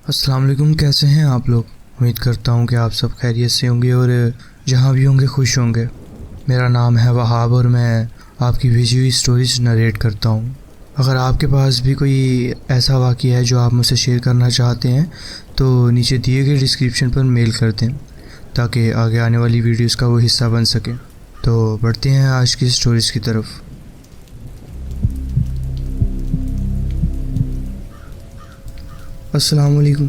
अस्सलाम वालेकुम। कैसे हैं आप लोग? उम्मीद करता हूँ कि आप सब खैरियत से होंगे और जहाँ भी होंगे खुश होंगे। मेरा नाम है वहाब और मैं आपकी भेजी हुई स्टोरीज नरेट करता हूँ। अगर आपके पास भी कोई ऐसा वाक़या है जो आप मुझसे शेयर करना चाहते हैं तो नीचे दिए गए डिस्क्रिप्शन पर मेल कर दें ताकि आगे आने वाली वीडियोस का वो हिस्सा बन सके। तो बढ़ते हैं आज की स्टोरीज़ की तरफ। अस्सलाम वालेकुम।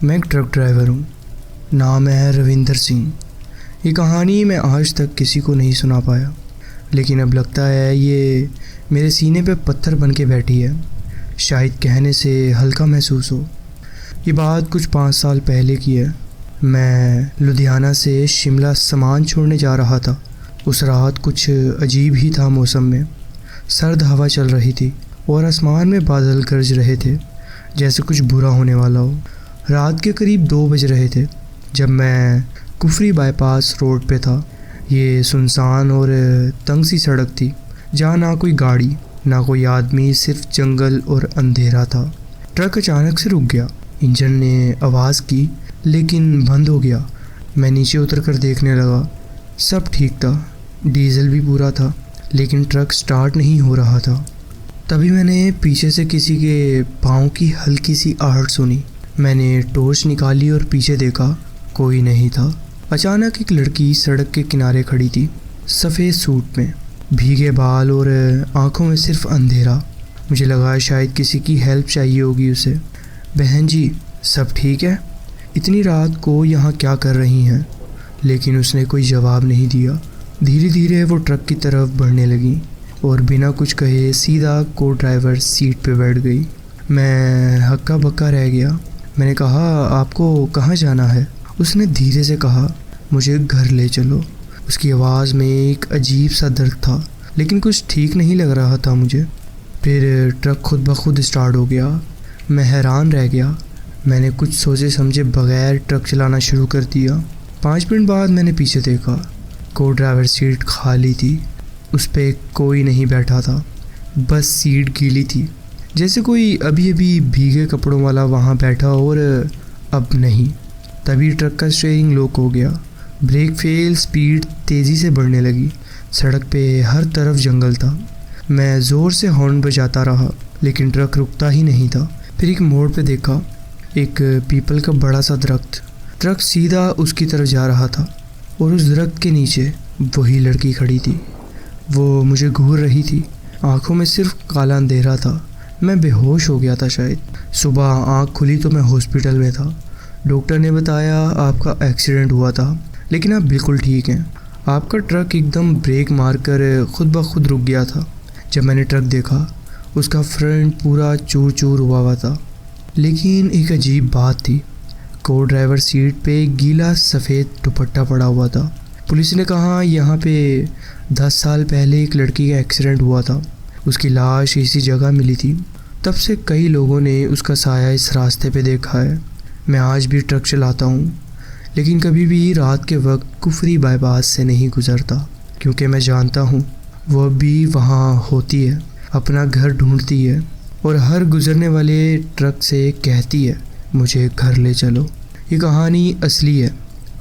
मैं एक ट्रक ड्राइवर हूँ। नाम है रविंदर सिंह। ये कहानी मैं आज तक किसी को नहीं सुना पाया, लेकिन अब लगता है ये मेरे सीने पे पत्थर बन के बैठी है। शायद कहने से हल्का महसूस हो। ये बात कुछ 5 साल पहले की है। मैं लुधियाना से शिमला सामान छोड़ने जा रहा था। उस रात कुछ अजीब ही था। मौसम में सर्द हवा चल रही थी और आसमान में बादल गरज रहे थे, जैसे कुछ बुरा होने वाला हो। रात के करीब 2 बज रहे थे जब मैं कुफरी बाईपास रोड पे था। ये सुनसान और तंग सी सड़क थी जहाँ ना कोई गाड़ी ना कोई आदमी, सिर्फ जंगल और अंधेरा था। ट्रक अचानक से रुक गया। इंजन ने आवाज़ की लेकिन बंद हो गया। मैं नीचे उतर कर देखने लगा। सब ठीक था, डीजल भी पूरा था, लेकिन ट्रक स्टार्ट नहीं हो रहा था। तभी मैंने पीछे से किसी के पाँव की हल्की सी आहट सुनी। मैंने टॉर्च निकाली और पीछे देखा, कोई नहीं था। अचानक एक लड़की सड़क के किनारे खड़ी थी, सफ़ेद सूट में, भीगे बाल और आंखों में सिर्फ अंधेरा। मुझे लगा शायद किसी की हेल्प चाहिए होगी उसे। बहन जी, सब ठीक है? इतनी रात को यहाँ क्या कर रही हैं? लेकिन उसने कोई जवाब नहीं दिया। धीरे धीरे वो ट्रक की तरफ बढ़ने लगी और बिना कुछ कहे सीधा को ड्राइवर सीट पे बैठ गई। मैं हक्का बक्का रह गया। मैंने कहा, आपको कहाँ जाना है? उसने धीरे से कहा, मुझे घर ले चलो। उसकी आवाज़ में एक अजीब सा दर्द था, लेकिन कुछ ठीक नहीं लग रहा था मुझे। फिर ट्रक खुद ब खुद स्टार्ट हो गया। मैं हैरान रह गया। मैंने कुछ सोचे समझे बगैर ट्रक चलाना शुरू कर दिया। 5 मिनट बाद मैंने पीछे देखा। को ड्राइवर सीट खाली थी। उस पर कोई नहीं बैठा था, बस सीट गीली थी, जैसे कोई अभी अभी भीगे कपड़ों वाला वहाँ बैठा और अब नहीं। तभी ट्रक का स्टीयरिंग लॉक हो गया। ब्रेक फेल, स्पीड तेज़ी से बढ़ने लगी। सड़क पे हर तरफ जंगल था। मैं ज़ोर से हॉर्न बजाता रहा, लेकिन ट्रक रुकता ही नहीं था। फिर एक मोड़ पे देखा, एक पीपल का बड़ा सा दरख्त। ट्रक सीधा उसकी तरफ जा रहा था और उस दरख्त के नीचे वही लड़की खड़ी थी। वो मुझे घूर रही थी। आंखों में सिर्फ काला अंधेरा था। मैं बेहोश हो गया था शायद। सुबह आंख खुली तो मैं हॉस्पिटल में था। डॉक्टर ने बताया आपका एक्सीडेंट हुआ था, लेकिन आप बिल्कुल ठीक हैं। आपका ट्रक एकदम ब्रेक मारकर खुद ब खुद रुक गया था। जब मैंने ट्रक देखा, उसका फ्रंट पूरा चूर चूर हुआ था। लेकिन एक अजीब बात थी, को ड्राइवर सीट पे गीला सफ़ेद दुपट्टा पड़ा हुआ था। पुलिस ने कहा यहाँ पे 10 साल पहले एक लड़की का एक्सीडेंट हुआ था। उसकी लाश इसी जगह मिली थी। तब से कई लोगों ने उसका साया इस रास्ते पे देखा है। मैं आज भी ट्रक चलाता हूँ, लेकिन कभी भी रात के वक्त कुफरी बाईपास से नहीं गुजरता, क्योंकि मैं जानता हूँ वो भी वहाँ होती है, अपना घर ढूंढती है और हर गुजरने वाले ट्रक से कहती है, मुझे घर ले चलो। ये कहानी असली है।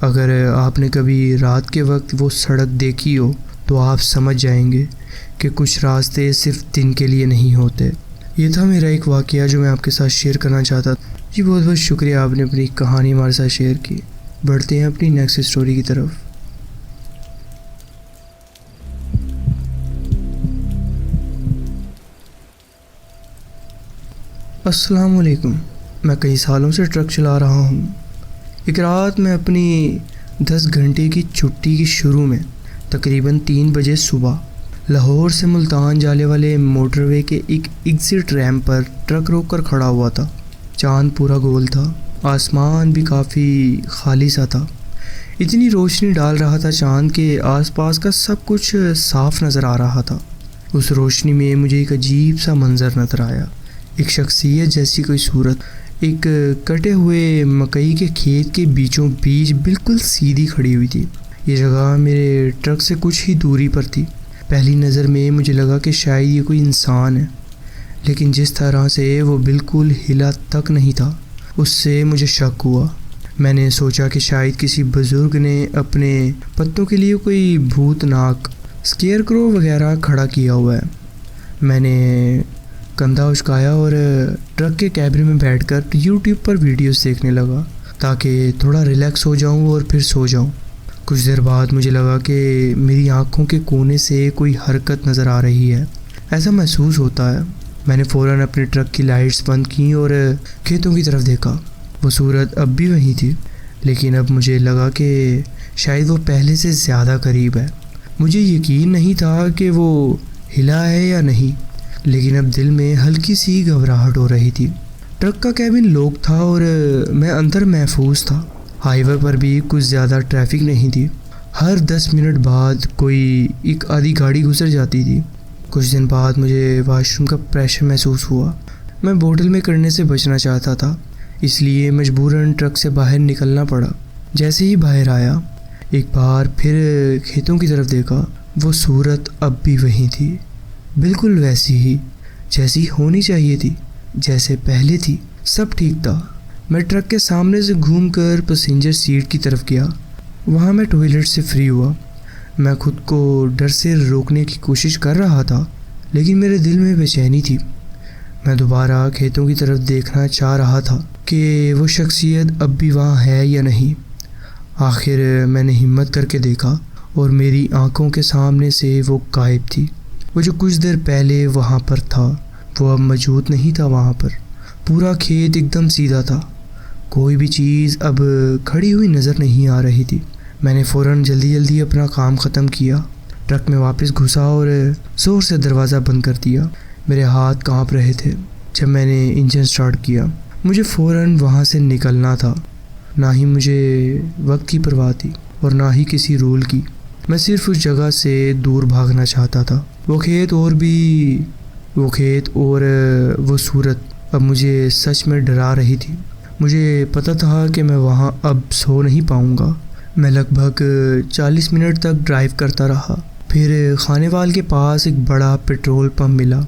अगर आपने कभी रात के वक्त वो सड़क देखी हो तो आप समझ जाएंगे कि कुछ रास्ते सिर्फ दिन के लिए नहीं होते। ये था मेरा एक वाक़या जो मैं आपके साथ शेयर करना चाहता था। जी बहुत बहुत शुक्रिया, आपने अपनी कहानी हमारे साथ शेयर की। बढ़ते हैं अपनी नेक्स्ट स्टोरी की तरफ। अस्सलाम वालेकुम। मैं कई सालों से ट्रक चला रहा हूँ। एक रात मैं अपनी 10 घंटे की छुट्टी की शुरू में तकरीबन 3 बजे सुबह लाहौर से मुल्तान जाने वाले मोटरवे के एक एग्ज़िट रैंप पर ट्रक रोक कर खड़ा हुआ था। चांद पूरा गोल था, आसमान भी काफ़ी खाली सा था। इतनी रोशनी डाल रहा था चांद के आसपास का सब कुछ साफ नज़र आ रहा था। उस रोशनी में मुझे एक अजीब सा मंज़र नज़र आया। एक शख्सियत जैसी कोई सूरत एक कटे हुए मकई के खेत के बीचों बीच बिल्कुल सीधी खड़ी हुई थी। ये जगह मेरे ट्रक से कुछ ही दूरी पर थी। पहली नज़र में मुझे लगा कि शायद ये कोई इंसान है, लेकिन जिस तरह से वो बिल्कुल हिला तक नहीं था, उससे मुझे शक हुआ। मैंने सोचा कि शायद किसी बुज़ुर्ग ने अपने पत्तों के लिए कोई भूतनाक स्केयर क्रो वगैरह खड़ा किया हुआ है। मैंने कंधा उचकाया और ट्रक के कैबिन में बैठकर यूट्यूब पर वीडियोस देखने लगा ताकि थोड़ा रिलैक्स हो जाऊं और फिर सो जाऊं। कुछ देर बाद मुझे लगा कि मेरी आंखों के कोने से कोई हरकत नज़र आ रही है, ऐसा महसूस होता है। मैंने फ़ौरन अपने ट्रक की लाइट्स बंद की और खेतों की तरफ देखा। वो सूरत अब भी वहीं थी, लेकिन अब मुझे लगा कि शायद वो पहले से ज़्यादा करीब है। मुझे यकीन नहीं था कि वो हिला है या नहीं, लेकिन अब दिल में हल्की सी घबराहट हो रही थी। ट्रक का कैबिन लॉक था और मैं अंदर महफूज था। हाईवे पर भी कुछ ज़्यादा ट्रैफिक नहीं थी। हर 10 मिनट बाद कोई एक आधी गाड़ी गुजर जाती थी। कुछ दिन बाद मुझे वाशरूम का प्रेशर महसूस हुआ। मैं बोतल में करने से बचना चाहता था, इसलिए मजबूरन ट्रक से बाहर निकलना पड़ा। जैसे ही बाहर आया, एक बार फिर खेतों की तरफ देखा। वो सूरत अब भी वहीं थी, बिल्कुल वैसी ही जैसी होनी चाहिए थी, जैसे पहले थी। सब ठीक था। मैं ट्रक के सामने से घूमकर पैसेंजर सीट की तरफ गया। वहाँ मैं टॉयलेट से फ्री हुआ। मैं खुद को डर से रोकने की कोशिश कर रहा था, लेकिन मेरे दिल में बेचैनी थी। मैं दोबारा खेतों की तरफ देखना चाह रहा था कि वो शख्सियत अब भी वहाँ है या नहीं। आखिर मैंने हिम्मत करके देखा और मेरी आंखों के सामने से वो गायब थी। वो जो कुछ देर पहले वहाँ पर था, वो अब मौजूद नहीं था वहाँ पर। पूरा खेत एकदम सीधा था, कोई भी चीज़ अब खड़ी हुई नज़र नहीं आ रही थी। मैंने फ़ौरन जल्दी जल्दी अपना काम ख़त्म किया, ट्रक में वापस घुसा और ज़ोर से दरवाज़ा बंद कर दिया। मेरे हाथ कांप रहे थे जब मैंने इंजन स्टार्ट किया। मुझे फ़ौरन वहाँ से निकलना था। ना ही मुझे वक्त की परवाह थी और ना ही किसी रूल की। मैं सिर्फ उस जगह से दूर भागना चाहता था। वो खेत और वो सूरत अब मुझे सच में डरा रही थी। मुझे पता था कि मैं वहाँ अब सो नहीं पाऊँगा। मैं लगभग 40 मिनट तक ड्राइव करता रहा। फिर खानेवाल के पास एक बड़ा पेट्रोल पंप मिला,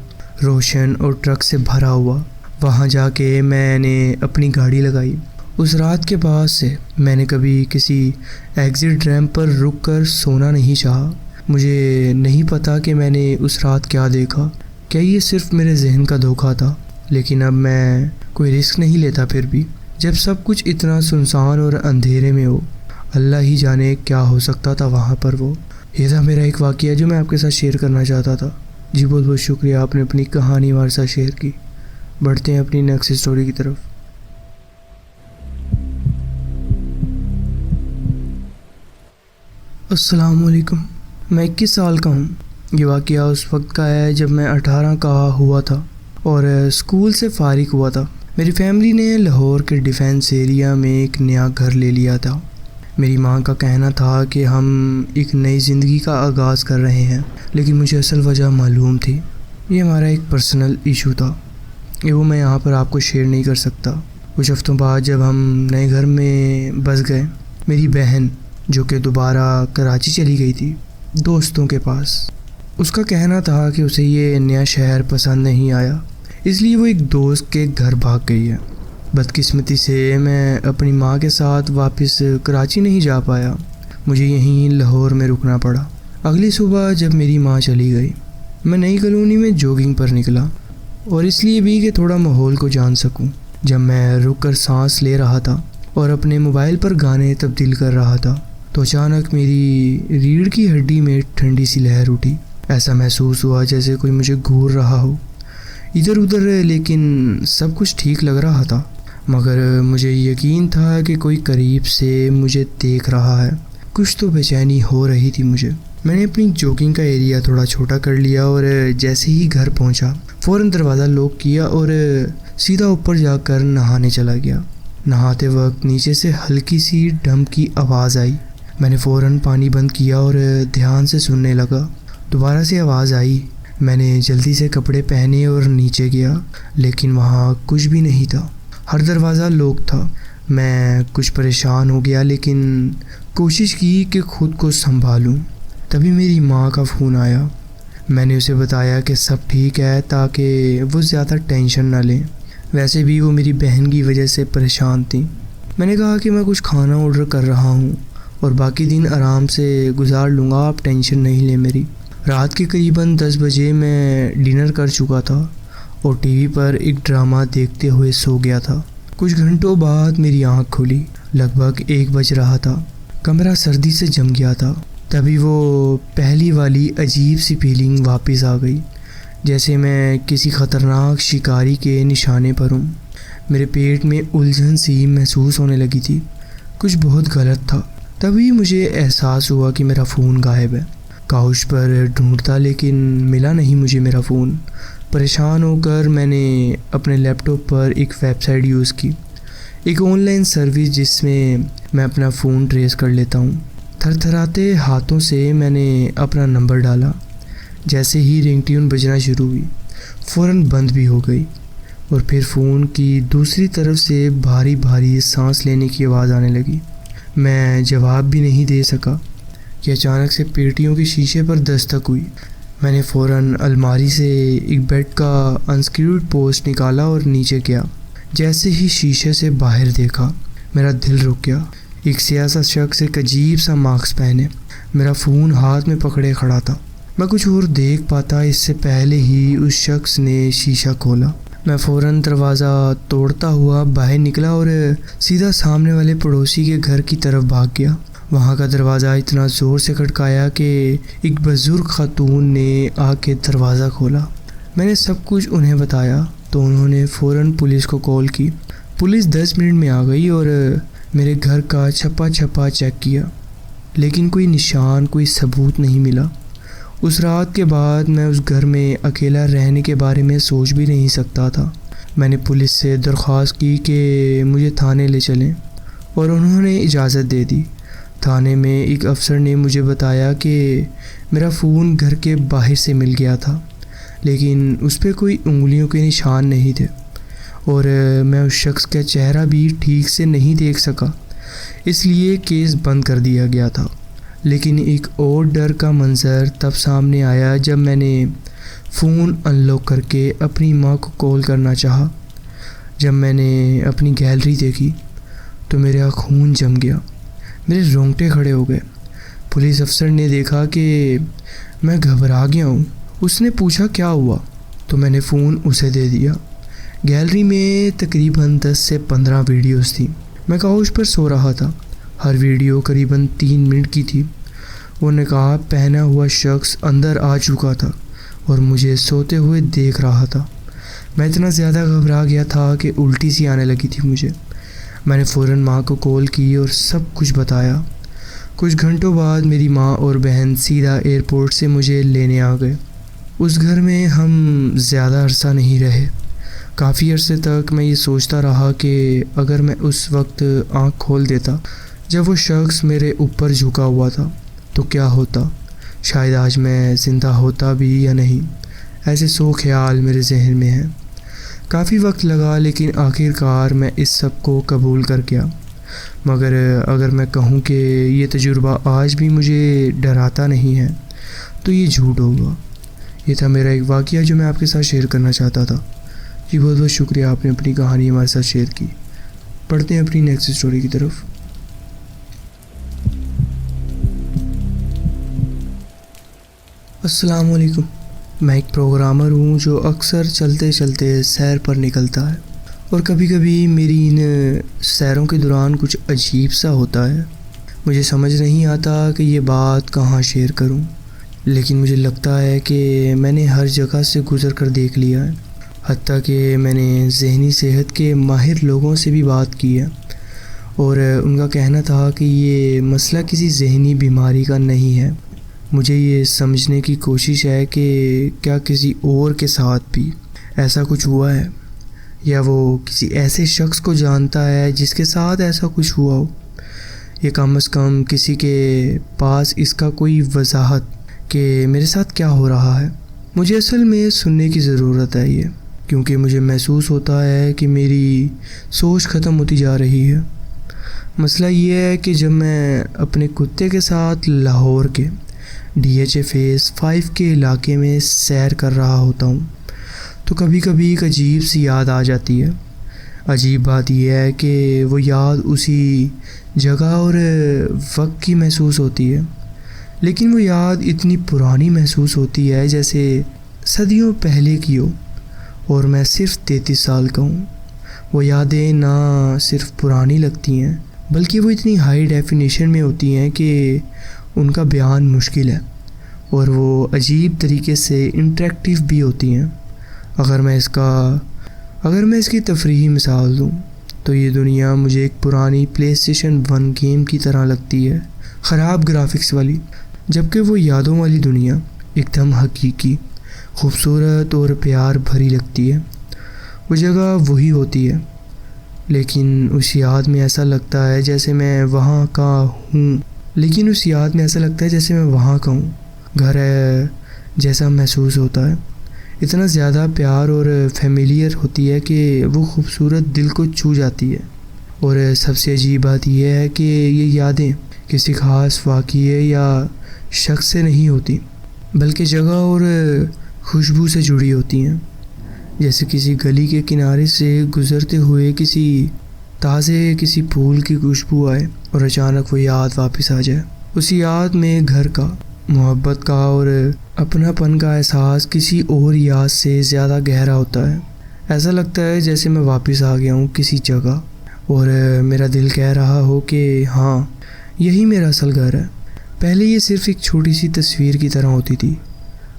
रोशन और ट्रक से भरा हुआ। वहाँ जाके मैंने अपनी गाड़ी लगाई। उस रात के बाद से मैंने कभी किसी एग्जिट रैंप पर रुककर सोना नहीं चाहा। मुझे नहीं पता कि मैंने उस रात क्या देखा। क्या ये सिर्फ मेरे जहन का धोखा था? लेकिन अब मैं कोई रिस्क नहीं लेता। फिर भी जब सब कुछ इतना सुनसान और अंधेरे में हो, अल्लाह ही जाने क्या हो सकता था वहाँ पर। वो ये था मेरा एक वाक़या जो मैं आपके साथ शेयर करना चाहता था। जी बहुत बहुत शुक्रिया, आपने अपनी कहानी हमारे साथ शेयर की। बढ़ते हैं अपनी नेक्स्ट स्टोरी की तरफ। अस्सलाम वालेकुम। मैं 21 साल का हूँ। ये वाक़या उस वक्त का है जब मैं 18 का हुआ था और स्कूल से फ़ारिग हुआ था। मेरी फैमिली ने लाहौर के डिफेंस एरिया में एक नया घर ले लिया था। मेरी माँ का कहना था कि हम एक नई ज़िंदगी का आगाज़ कर रहे हैं, लेकिन मुझे असल वजह मालूम थी। ये हमारा एक पर्सनल इशू था, ये वो मैं यहाँ पर आपको शेयर नहीं कर सकता। कुछ हफ्तों बाद जब हम नए घर में बस गए, मेरी बहन जो कि दोबारा कराची चली गई थी दोस्तों के पास, उसका कहना था कि उसे ये नया शहर पसंद नहीं आया, इसलिए वो एक दोस्त के घर भाग गई है। बदकिस्मती से मैं अपनी माँ के साथ वापस कराची नहीं जा पाया। मुझे यहीं लाहौर में रुकना पड़ा। अगली सुबह जब मेरी माँ चली गई, मैं नई कॉलोनी में जॉगिंग पर निकला, और इसलिए भी कि थोड़ा माहौल को जान सकूं। जब मैं रुककर सांस ले रहा था और अपने मोबाइल पर गाने तब्दील कर रहा था, तो अचानक मेरी रीढ़ की हड्डी में ठंडी सी लहर उठी। ऐसा महसूस हुआ जैसे कोई मुझे घूर रहा हो इधर उधर, लेकिन सब कुछ ठीक लग रहा था। मगर मुझे यकीन था कि कोई करीब से मुझे देख रहा है। कुछ तो बेचैनी हो रही थी मुझे। मैंने अपनी जॉगिंग का एरिया थोड़ा छोटा कर लिया और जैसे ही घर पहुंचा, फ़ौरन दरवाज़ा लॉक किया और सीधा ऊपर जाकर नहाने चला गया। नहाते वक्त नीचे से हल्की सी डंप की आवाज़ आई। मैंने फ़ौरन पानी बंद किया और ध्यान से सुनने लगा। दोबारा से आवाज़ आई। मैंने जल्दी से कपड़े पहने और नीचे गया, लेकिन वहाँ कुछ भी नहीं था। हर दरवाज़ा लॉक था। मैं कुछ परेशान हो गया, लेकिन कोशिश की कि खुद को संभालूं। तभी मेरी माँ का फ़ोन आया। मैंने उसे बताया कि सब ठीक है ताकि वो ज़्यादा टेंशन ना लें। वैसे भी वो मेरी बहन की वजह से परेशान थी। मैंने कहा कि मैं कुछ खाना ऑर्डर कर रहा हूँ और बाकी दिन आराम से गुजार लूँगा, आप टेंशन नहीं लें मेरी। रात के करीबन 10 बजे मैं डिनर कर चुका था और टीवी पर एक ड्रामा देखते हुए सो गया था। कुछ घंटों बाद मेरी आँख खुली। लगभग 1 बज रहा था। कमरा सर्दी से जम गया था। तभी वो पहली वाली अजीब सी फीलिंग वापस आ गई, जैसे मैं किसी ख़तरनाक शिकारी के निशाने पर हूँ। मेरे पेट में उलझन सी महसूस होने लगी थी। कुछ बहुत गलत था। तभी मुझे एहसास हुआ कि मेरा फ़ोन गायब है। काउच पर ढूंढता लेकिन मिला नहीं मुझे मेरा फ़ोन। परेशान होकर मैंने अपने लैपटॉप पर एक वेबसाइट यूज़ की, एक ऑनलाइन सर्विस जिसमें मैं अपना फ़ोन ट्रेस कर लेता हूँ। थरथराते हाथों से मैंने अपना नंबर डाला। जैसे ही रिंगटोन बजना शुरू हुई, फ़ौरन बंद भी हो गई और फिर फ़ोन की दूसरी तरफ से भारी भारी सांस लेने की आवाज़ आने लगी। मैं जवाब भी नहीं दे सका कि अचानक से पेटियों के शीशे पर दस्तक हुई। मैंने फ़ौरन अलमारी से एक बेड का अनस्क्रूड पोस्ट निकाला और नीचे गया। जैसे ही शीशे से बाहर देखा, मेरा दिल रुक गया। एक सियासा शख्स एक अजीब सा मास्क पहने मेरा फ़ोन हाथ में पकड़े खड़ा था। मैं कुछ और देख पाता इससे पहले ही उस शख्स ने शीशा खोला। मैं फ़ौरन दरवाज़ा तोड़ता हुआ बाहर निकला और सीधा सामने वाले पड़ोसी के घर की तरफ भाग गया। वहाँ का दरवाज़ा इतना ज़ोर से खटकाया कि एक बुज़ुर्ग खातून ने आके दरवाज़ा खोला। मैंने सब कुछ उन्हें बताया तो उन्होंने फ़ौरन पुलिस को कॉल की। पुलिस 10 मिनट में आ गई और मेरे घर का छप्पा छप्पा चेक किया, लेकिन कोई निशान, कोई सबूत नहीं मिला। उस रात के बाद मैं उस घर में अकेला रहने के बारे में सोच भी नहीं सकता था। मैंने पुलिस से दरख्वास्त की कि मुझे थाने ले चलें और उन्होंने इजाज़त दे दी। थाने में एक अफसर ने मुझे बताया कि मेरा फ़ोन घर के बाहर से मिल गया था, लेकिन उस पर कोई उंगलियों के निशान नहीं थे और मैं उस शख्स का चेहरा भी ठीक से नहीं देख सका, इसलिए केस बंद कर दिया गया था। लेकिन एक और डर का मंज़र तब सामने आया जब मैंने फ़ोन अनलॉक करके अपनी माँ को कॉल करना चाहा। जब मैंने अपनी गैलरी देखी तो मेरा खून जम गया, मेरे रोंगटे खड़े हो गए। पुलिस अफसर ने देखा कि मैं घबरा गया हूँ। उसने पूछा क्या हुआ, तो मैंने फ़ोन उसे दे दिया। गैलरी में तकरीबन 10 से 15 वीडियोस थी। मैं काउच पर सो रहा था। हर वीडियो करीबन 3 मिनट की थी। वो नकाब पहना हुआ शख्स अंदर आ चुका था और मुझे सोते हुए देख रहा था। मैं इतना ज़्यादा घबरा गया था कि उल्टी सी आने लगी थी मुझे। मैंने फ़ौरन माँ को कॉल की और सब कुछ बताया। कुछ घंटों बाद मेरी माँ और बहन सीधा एयरपोर्ट से मुझे लेने आ गए। उस घर में हम ज़्यादा अरसा नहीं रहे। काफ़ी अरसे तक मैं ये सोचता रहा कि अगर मैं उस वक्त आँख खोल देता जब वो शख्स मेरे ऊपर झुका हुआ था तो क्या होता। शायद आज मैं ज़िंदा होता भी या नहीं। ऐसे 100 ख्याल मेरे जहन में हैं। काफ़ी वक्त लगा, लेकिन आखिरकार मैं इस सब को कबूल कर गया। मगर अगर मैं कहूँ कि ये तजुर्बा आज भी मुझे डराता नहीं है तो ये झूठ होगा। ये था मेरा एक वाक़या जो मैं आपके साथ शेयर करना चाहता था। जी बहुत बहुत शुक्रिया, आपने अपनी कहानी हमारे साथ शेयर की। पढ़ते हैं अपनी नेक्स्ट स्टोरी की तरफ। अस्सलाम वालेकुम। मैं एक प्रोग्रामर हूँ जो अक्सर चलते चलते सैर पर निकलता है और कभी कभी मेरी इन सैरों के दौरान कुछ अजीब सा होता है। मुझे समझ नहीं आता कि ये बात कहाँ शेयर करूँ, लेकिन मुझे लगता है कि मैंने हर जगह से गुज़र कर देख लिया है। हत्ता कि मैंने ज़हनी सेहत के माहिर लोगों से भी बात की है और उनका कहना था कि ये मसला किसी ज़हनी बीमारी का नहीं है। मुझे ये समझने की कोशिश है कि क्या किसी और के साथ भी ऐसा कुछ हुआ है या वो किसी ऐसे शख्स को जानता है जिसके साथ ऐसा कुछ हुआ हो। ये कम से कम किसी के पास इसका कोई वजाहत कि मेरे साथ क्या हो रहा है। मुझे असल में सुनने की ज़रूरत है ये, क्योंकि मुझे महसूस होता है कि मेरी सोच ख़त्म होती जा रही है। मसला ये है कि जब मैं अपने कुत्ते के साथ लाहौर के DHA फेज़ 5 के इलाके में सैर कर रहा होता हूँ तो कभी कभी एक अजीब सी याद आ जाती है। अजीब बात यह है कि वो याद उसी जगह और वक्त की महसूस होती है, लेकिन वो याद इतनी पुरानी महसूस होती है जैसे सदियों पहले की हो और मैं सिर्फ 33 साल का हूँ। वो यादें ना सिर्फ पुरानी लगती हैं बल्कि वो इतनी हाई डेफिनेशन में होती हैं कि उनका बयान मुश्किल है, और वो अजीब तरीके से इंटरेक्टिव भी होती हैं। अगर मैं इसकी तफरीही मिसाल दूँ तो ये दुनिया मुझे एक पुरानी PlayStation 1 गेम की तरह लगती है, ख़राब ग्राफिक्स वाली, जबकि वो यादों वाली दुनिया एकदम हकीकी, खूबसूरत और प्यार भरी लगती है। वो जगह वही होती है, लेकिन उस याद में ऐसा लगता है जैसे मैं वहाँ का हूँ घर है जैसा महसूस होता है। इतना ज़्यादा प्यार और फेमिलियर होती है कि वो खूबसूरत दिल को छू जाती है। और सबसे अजीब बात यह है कि ये यादें किसी ख़ास वाक़ये या शख्स से नहीं होती, बल्कि जगह और खुशबू से जुड़ी होती हैं। जैसे किसी गली के किनारे से गुज़रते हुए किसी फूल की खुशबू आए और अचानक वो याद वापस आ जाए। उस याद में घर का, मोहब्बत का और अपनापन का एहसास किसी और याद से ज़्यादा गहरा होता है। ऐसा लगता है जैसे मैं वापस आ गया हूँ किसी जगह और मेरा दिल कह रहा हो कि हाँ, यही मेरा असल घर है। पहले ये सिर्फ़ एक छोटी सी तस्वीर की तरह होती थी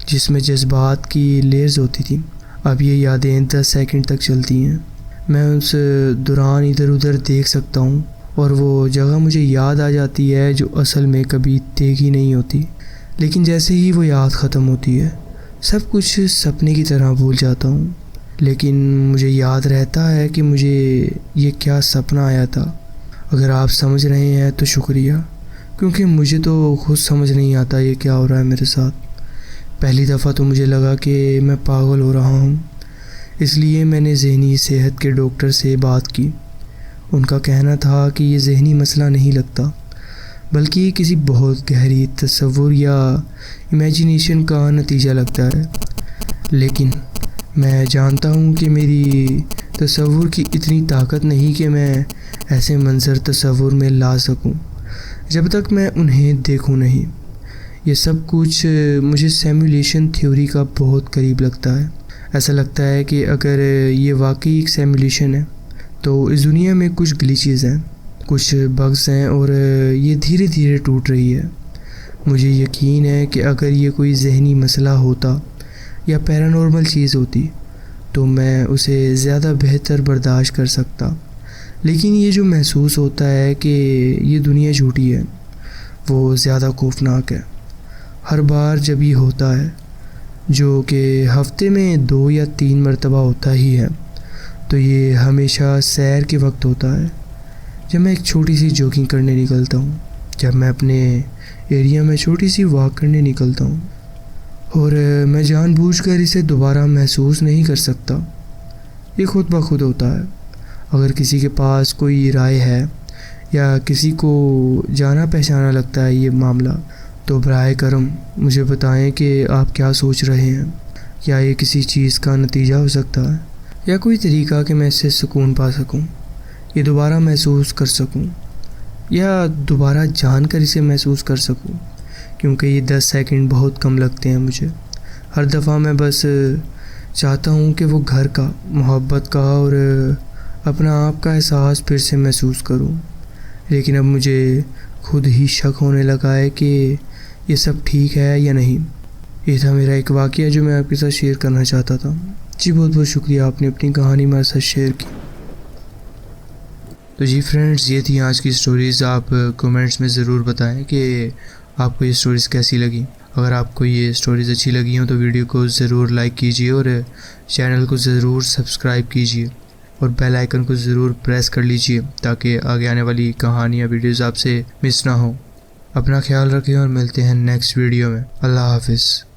जिसमें जज्बात की लेयर्स होती थी। अब ये यादें 10 सेकंड तक चलती हैं। मैं उस दौरान इधर उधर देख सकता हूँ और वो जगह मुझे याद आ जाती है जो असल में कभी देखी नहीं होती। लेकिन जैसे ही वो याद ख़त्म होती है, सब कुछ सपने की तरह भूल जाता हूँ। लेकिन मुझे याद रहता है कि मुझे ये क्या सपना आया था। अगर आप समझ रहे हैं तो शुक्रिया, क्योंकि मुझे तो खुद समझ नहीं आता ये क्या हो रहा है मेरे साथ। पहली दफ़ा तो मुझे लगा कि मैं पागल हो रहा हूँ, इसलिए मैंने ज़हनी सेहत के डॉक्टर से बात की। उनका कहना था कि ये ज़हनी मसला नहीं लगता, बल्कि किसी बहुत गहरी तसव्वुर या इमेजिनेशन का नतीजा लगता है। लेकिन मैं जानता हूँ कि मेरी तसव्वुर की इतनी ताकत नहीं कि मैं ऐसे मंजर तसव्वुर में ला सकूँ जब तक मैं उन्हें देखूँ नहीं। ये सब कुछ मुझे सिमुलेशन थ्योरी का बहुत करीब लगता है। ऐसा लगता है कि अगर ये वाकई एक सिमुलेशन है तो इस दुनिया में कुछ ग्लिचेस हैं, कुछ बग्स हैं और ये धीरे धीरे टूट रही है। मुझे यकीन है कि अगर ये कोई ज़हनी मसला होता या पैरानॉर्मल चीज़ होती तो मैं उसे ज़्यादा बेहतर बर्दाश्त कर सकता। लेकिन ये जो महसूस होता है कि ये दुनिया झूठी है, वो ज़्यादा खौफनाक है। हर बार जब ये होता है, जो कि हफ्ते में 2 या 3 मरतबा होता ही है, तो ये हमेशा सैर के वक्त होता है, जब मैं एक छोटी सी जॉगिंग करने निकलता हूँ, जब मैं अपने एरिया में छोटी सी वॉक करने निकलता हूँ और मैं जानबूझकर इसे दोबारा महसूस नहीं कर सकता। ये खुद ब खुद होता है। अगर किसी के पास कोई राय है या किसी को जाना पहचाना लगता है ये मामला, तो बराए करम मुझे बताएं कि आप क्या सोच रहे हैं। क्या ये किसी चीज़ का नतीजा हो सकता है या कोई तरीका कि मैं इससे सुकून पा सकूं, ये दोबारा महसूस कर सकूं या दोबारा जानकर इसे महसूस कर सकूं, क्योंकि ये 10 सेकंड बहुत कम लगते हैं मुझे। हर दफ़ा मैं बस चाहता हूं कि वो घर का, मोहब्बत का और अपना आप का एहसास फिर से महसूस करूं। लेकिन अब मुझे खुद ही शक होने लगा है कि ये सब ठीक है या नहीं। ये था मेरा एक वाक़या जो मैं आपके साथ शेयर करना चाहता था। जी बहुत बहुत शुक्रिया, आपने अपनी कहानी मेरे साथ शेयर की। तो जी फ्रेंड्स, ये थी आज की स्टोरीज़। आप कमेंट्स में ज़रूर बताएं कि आपको ये स्टोरीज़ कैसी लगी। अगर आपको ये स्टोरीज़ अच्छी लगी हो तो वीडियो को ज़रूर लाइक कीजिए और चैनल को ज़रूर सब्सक्राइब कीजिए और बेल आइकन को ज़रूर प्रेस कर लीजिए ताकि आगे आने वाली कहानियाँ वीडियोस आपसे मिस ना हो। अपना ख्याल रखें और मिलते हैं नेक्स्ट वीडियो में। अल्लाह हाफिज़।